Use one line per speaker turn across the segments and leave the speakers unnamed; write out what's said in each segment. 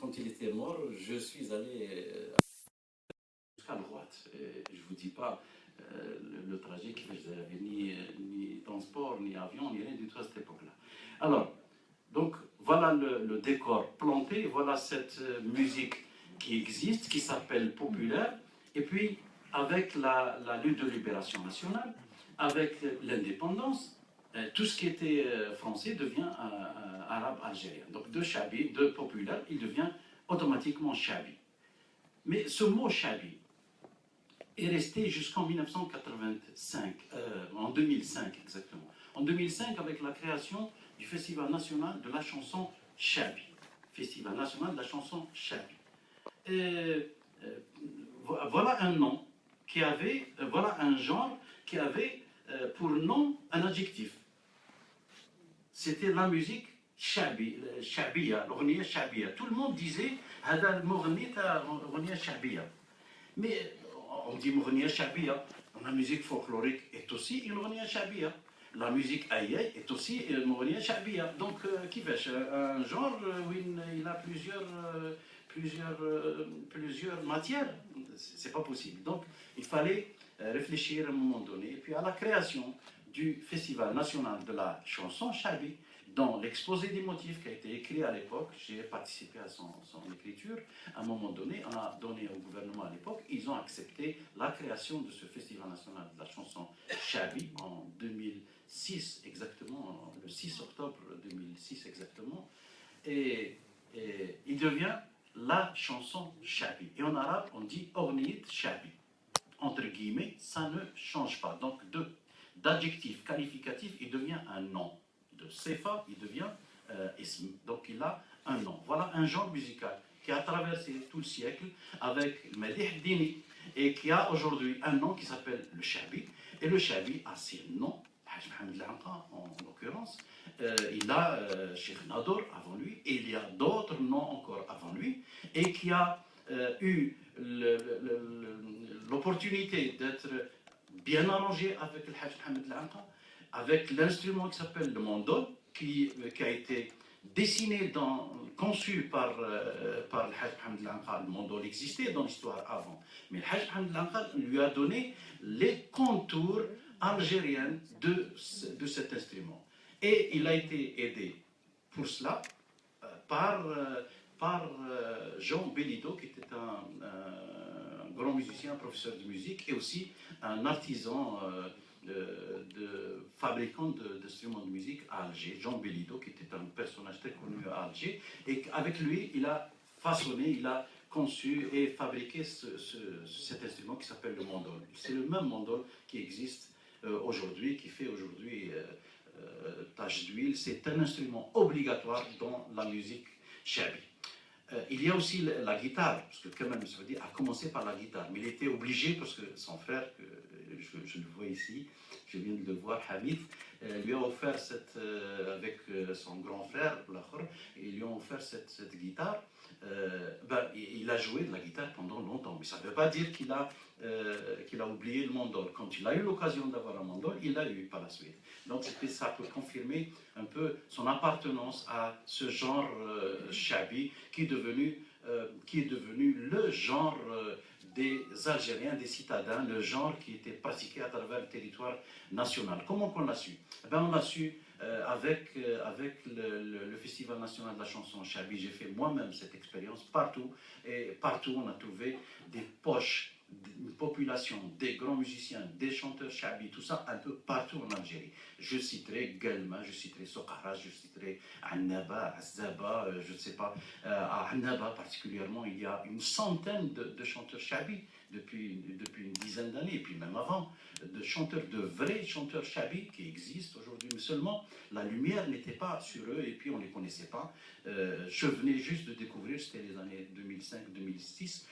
quand il était mort, je suis allé jusqu'à droite. Je ne vous dis pas le trajet qu'il faisait, ni transport, ni avion, ni rien du tout à cette époque-là. Alors, donc, voilà le décor planté, voilà cette musique qui existe, qui s'appelle populaire, et puis avec la lutte de libération nationale, avec l'indépendance, tout ce qui était français devient arabe algérien. Donc de chabi, de populaire, il devient automatiquement chabi. Mais ce mot chabi est resté jusqu'en 1985, en 2005 exactement. En 2005, avec la création du Festival national de la chanson chabi. Festival national de la chanson chabi. Voilà un nom qui avait, voilà un genre qui avait pour nom un adjectif. C'était la musique shabia, l'ornia shabia. Tout le monde disait hada l'ornia shabia. Mais on dit l'ornia shabia, la musique folklorique est aussi une ornia shabia. La musique aïe est aussi une ornia shabia. Donc, qui fait un genre où il a plusieurs matières. C'est pas possible. Donc, il fallait réfléchir à un moment donné. Et puis, à la création du Festival national de la chanson chabi, dans l'exposé des motifs qui a été écrit à l'époque, j'ai participé à son écriture. À un moment donné, on a donné au gouvernement à l'époque, ils ont accepté la création de ce Festival national de la chanson chabi en 2006 exactement, le 6 octobre 2006 exactement, et il devient la chanson chabi. Et en arabe, on dit ornit chabi. Entre guillemets, ça ne change pas. Donc, d'adjectif qualificatif, il devient un nom. De sefa, il devient ism. Donc, il a un nom. Voilà un genre musical qui a traversé tout le siècle avec le Madih Dini et qui a aujourd'hui un nom qui s'appelle le Chabi. Et le Chabi a ses noms, Haj Mohamed Lanqa en l'occurrence, il a Cheikh Nador avant lui, et il y a d'autres noms encore avant lui, et qui a eu l'opportunité d'être bien arrangé avec le Haj Mohamed Lanqa, avec l'instrument qui s'appelle le mandol, qui a été dessiné, conçu par le Haj Mohamed Lanqa. Le mandol existait dans l'histoire avant, mais le Haj Mohamed Lanqa lui a donné les contours algériens de cet instrument. Et il a été aidé pour cela par Jean Bellido, qui était un grand musicien, professeur de musique, et aussi un artisan fabricant d'instruments de musique à Alger, Jean Bellido, qui était un personnage très connu à Alger, et avec lui, il a façonné, il a conçu et fabriqué cet instrument qui s'appelle le mandol. C'est le même mandol qui existe aujourd'hui, qui fait aujourd'hui tache d'huile. C'est un instrument obligatoire dans la musique chabi. Il y a aussi la guitare, parce que quand même, ça veut dire, a commencé par la guitare, mais il était obligé, parce que son frère, je le vois ici, je viens de le voir, Hamid, lui a offert avec son grand frère, ils lui ont offert cette guitare. Il a joué de la guitare pendant longtemps, mais ça ne veut pas dire qu'il a oublié le mandol. Quand il a eu l'occasion d'avoir un mandol, il l'a eu par la suite. Donc c'était ça pour confirmer un peu son appartenance à ce genre chabi qui est devenu le genre des Algériens, des citadins, le genre qui était pratiqué à travers le territoire national. Comment on l'a su? On l'a su avec le Festival national de la chanson chabi. J'ai fait moi-même cette expérience partout, et partout on a trouvé des poches, une population, des grands musiciens, des chanteurs chabi, tout ça un peu partout en Algérie. Je citerai Galma, je citerai Soqara, je citerai Annaba, Azaba, je ne sais pas, à Annaba particulièrement, il y a une centaine de chanteurs chabi depuis une dizaine d'années, et puis même avant, de chanteurs, de vrais chanteurs chabi qui existent aujourd'hui, mais seulement la lumière n'était pas sur eux, et puis on ne les connaissait pas. Je venais juste de découvrir, c'était les années 2005-2006,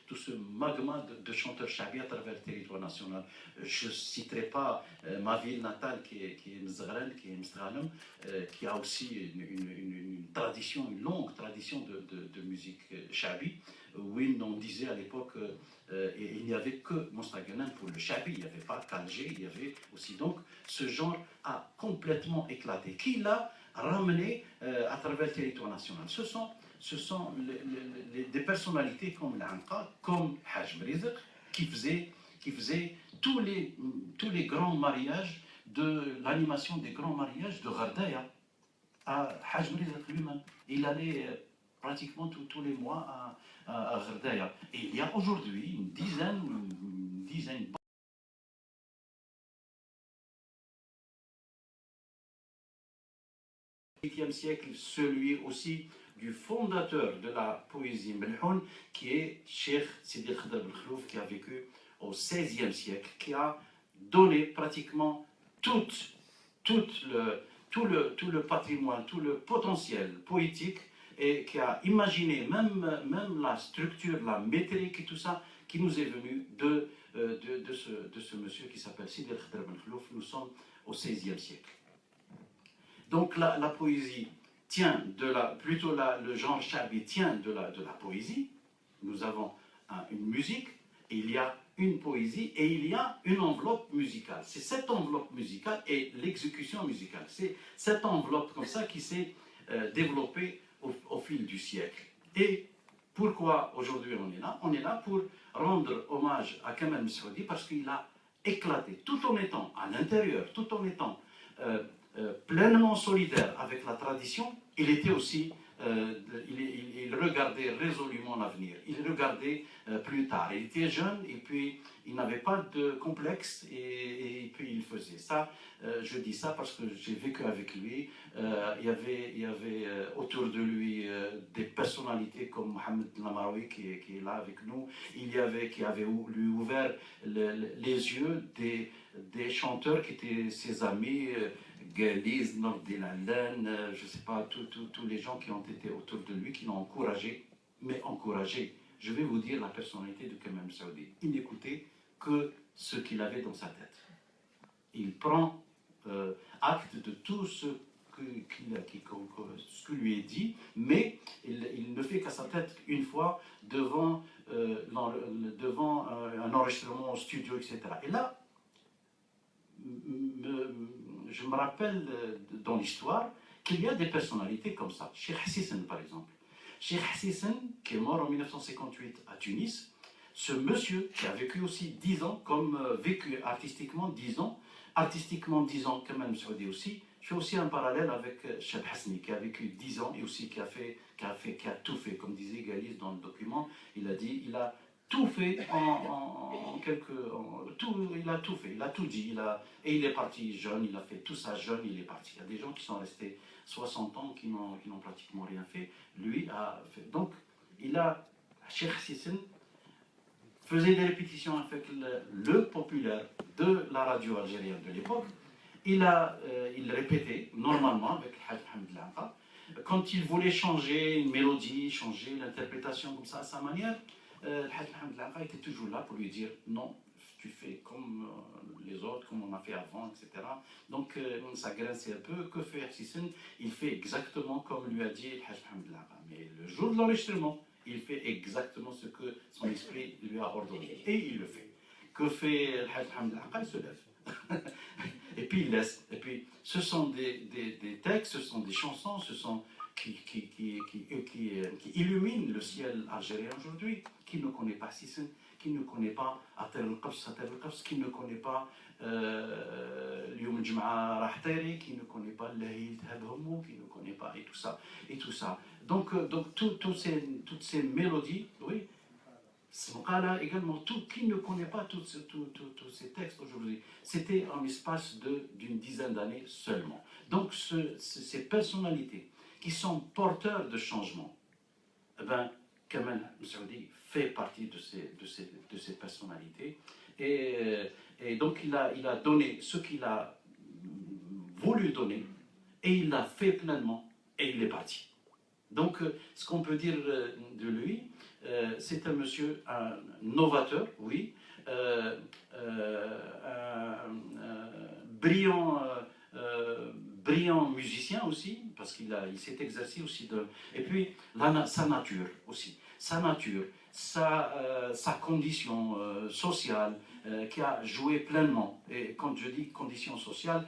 tout ce magma de chanteurs chabi à travers le territoire national. Je ne citerai pas ma ville natale qui est Mzghren, qui est Mstghanem, qui a aussi une tradition, une longue tradition de musique chabi. Oui, on disait à l'époque, il n'y avait que Mostaganem pour le chabi, il n'y avait pas qu'Alger, il y avait aussi. Donc, ce genre a complètement éclaté. Qui l'a ramener à travers le territoire national. Ce sont des personnalités comme l'Anqa, comme Haj Mrizq, qui faisaient tous les grands mariages, l'animation des grands mariages de Ghardaya à Haj Mrizq lui-même. Il allait pratiquement tous les mois à Ghardaya. Et il y a aujourd'hui une dizaine 8e siècle, celui aussi du fondateur de la poésie Melhoun, qui est Cheikh Sidi Khadr Belkhlouf, qui a vécu au XVIe siècle, qui a donné pratiquement tout le patrimoine, tout le potentiel poétique, et qui a imaginé même la structure, la métrique et tout ça, qui nous est venu de ce monsieur qui s'appelle Sidi Khadr Belkhlouf. Nous sommes au XVIe siècle. Donc la poésie tient plutôt le genre chabi tient de la poésie. Nous avons une musique, il y a une poésie et il y a une enveloppe musicale. C'est cette enveloppe musicale et l'exécution musicale. C'est cette enveloppe comme ça qui s'est développée au fil du siècle. Et pourquoi aujourd'hui on est là? On est là pour rendre hommage à Kamal Messoudi parce qu'il a éclaté, tout en étant à l'intérieur, tout en étant pleinement solidaire avec la tradition. Il était aussi, il regardait résolument l'avenir, il regardait plus tard. Il était jeune et puis il n'avait pas de complexe et puis il faisait ça. Je dis ça parce que j'ai vécu avec lui. Il y avait autour de lui des personnalités comme Mohamed Lamaroui qui est là avec nous. Qui avait lui ouvert les yeux des chanteurs qui étaient ses amis. Galiz, Nordilalen, je ne sais pas, tous les gens qui ont été autour de lui, qui l'ont encouragé, mais encouragé. Je vais vous dire la personnalité de Kamal Messoudi. Il n'écoutait que ce qu'il avait dans sa tête. Il prend acte de tout ce que lui est dit, mais il ne fait qu'à sa tête une fois devant un enregistrement au studio, etc. Et là, je me rappelle dans l'histoire qu'il y a des personnalités comme ça. Cheikh Hassisen, par exemple. Cheikh Hassisen, qui est mort en 1958 à Tunis, ce monsieur qui a vécu aussi 10 ans, comme vécu artistiquement 10 ans, Kamal Messoudi aussi. Je fais aussi un parallèle avec Cheb Hasni, qui a vécu 10 ans et aussi qui a tout fait. Comme disait Galiz dans le document, il a dit, il a tout fait il a tout fait, il a tout dit, et il est parti jeune, il a fait tout ça jeune, il est parti. Il y a des gens qui sont restés 60 ans, qui n'ont pratiquement rien fait. Lui a fait. Donc, Cheikh Hassisen faisait des répétitions avec le populaire de la radio algérienne de l'époque. Il répétait normalement avec Haj Mohamed Lanqa. Quand il voulait changer une mélodie, changer l'interprétation comme ça à sa manière, le Haj Mohamed Lanqa était toujours là pour lui dire non, tu fais comme les autres, comme on a fait avant, etc. Donc ça grinçait un peu. Que fait Hassisen? Il fait exactement comme lui a dit le Haj Mohamed Lanqa. Mais le jour de l'enregistrement, il fait exactement ce que son esprit lui a ordonné. Et il le fait. Que fait le Haj Mohamed Lanqa? Il se lève. Et puis il laisse. Et puis ce sont des textes, ce sont des chansons, qui illuminent le ciel algérien aujourd'hui. Qui ne connaît pas Hassisen, qui ne connaît pas Atel el-Qafs, qui ne connaît pas Lyoum el-Jum'a Rah Tairi, qui ne connaît pas Lahil Dhab Houmou, qui ne connaît pas, et tout ça. Donc toutes ces mélodies, oui, Smokala également, qui ne connaît pas tous ces textes aujourd'hui. C'était en l'espace d'une dizaine d'années seulement. Donc ces personnalités qui sont porteurs de changement, eh ben, Kamal Messoudi fait partie de ces personnalités. Et donc il a donné ce qu'il a voulu donner, et il l'a fait pleinement, et il est parti. Donc ce qu'on peut dire de lui, c'est un monsieur, un novateur, oui, brillant musicien aussi, parce qu'il s'est exercé aussi et puis sa nature aussi. Sa nature, sa condition sociale qui a joué pleinement. Et quand je dis condition sociale,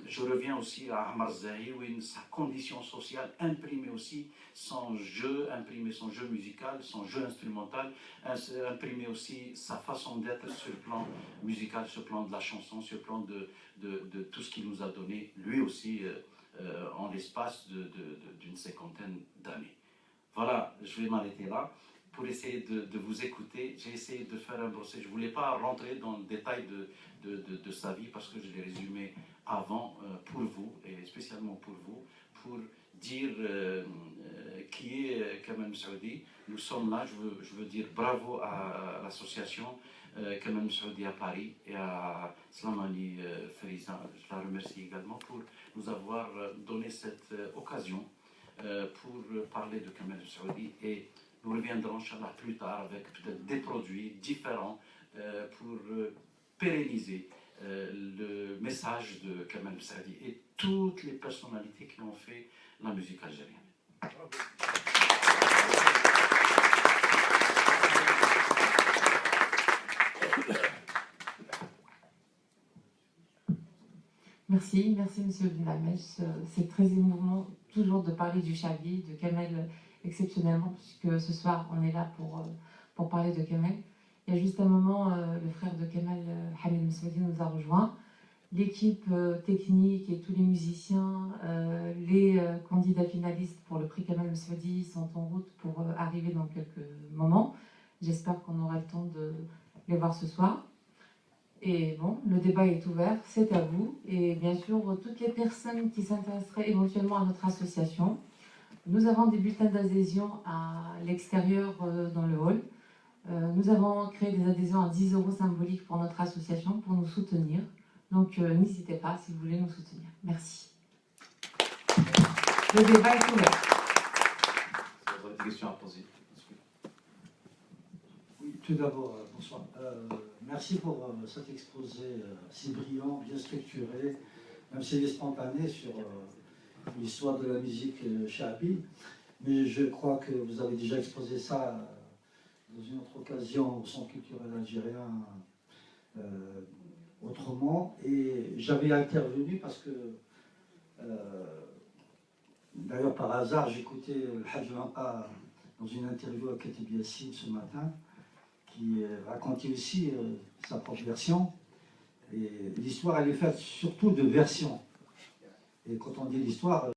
je reviens aussi à Ammar Zahi, sa condition sociale imprimait aussi son jeu, imprimait son jeu musical, son jeu instrumental, imprimait aussi sa façon d'être sur le plan musical, sur le plan de la chanson, sur le plan de tout ce qu'il nous a donné, lui aussi, en l'espace d'une cinquantaine d'années. Voilà, je vais m'arrêter là pour essayer de vous écouter. J'ai essayé de faire un brossé. Je ne voulais pas rentrer dans le détail de sa vie parce que je l'ai résumé avant pour vous, et spécialement pour vous, pour dire qui est Kamel Messaoudi. Nous sommes là, je veux dire bravo à l'association Kamel Messaoudi à Paris et à Slamani Feriza. Je la remercie également pour nous avoir donné cette occasion pour parler de Kamel Messaoudi, et nous reviendrons Inch'Allah plus tard avec peut-être des produits différents pour pérenniser le message de Kamel Messaoudi et toutes les personnalités qui ont fait la musique algérienne.
Merci Monsieur Benamèche. C'est très émouvant toujours de parler du Chabi, de Kamel exceptionnellement, puisque ce soir on est là pour parler de Kamel. Il y a juste un moment, le frère de Kamel, Hamid Messaoudi, nous a rejoint. L'équipe technique et tous les musiciens, les candidats finalistes pour le prix Kamel Messaoudi sont en route pour arriver dans quelques moments. J'espère qu'on aura le temps de les voir ce soir. Et bon, le débat est ouvert, c'est à vous. Et bien sûr, toutes les personnes qui s'intéresseraient éventuellement à notre association, nous avons des bulletins d'adhésion à l'extérieur dans le hall. Nous avons créé des adhésions à 10 € symboliques pour notre association, pour nous soutenir. Donc n'hésitez pas si vous voulez nous soutenir. Merci. Le débat est ouvert.
Vous avez des questions à poser?
Oui, tout d'abord, bonsoir. Merci pour cet exposé si brillant, bien structuré, même s'il est spontané sur l'histoire de la musique chabi. Mais je crois que vous avez déjà exposé ça dans une autre occasion au Centre culturel algérien autrement. Et j'avais intervenu parce que, d'ailleurs par hasard, j'écoutais le Hajj Wanqa dans une interview à Katib Yassine ce matin, qui racontait aussi sa propre version. Et l'histoire, elle est faite surtout de versions. Et quand on dit l'histoire,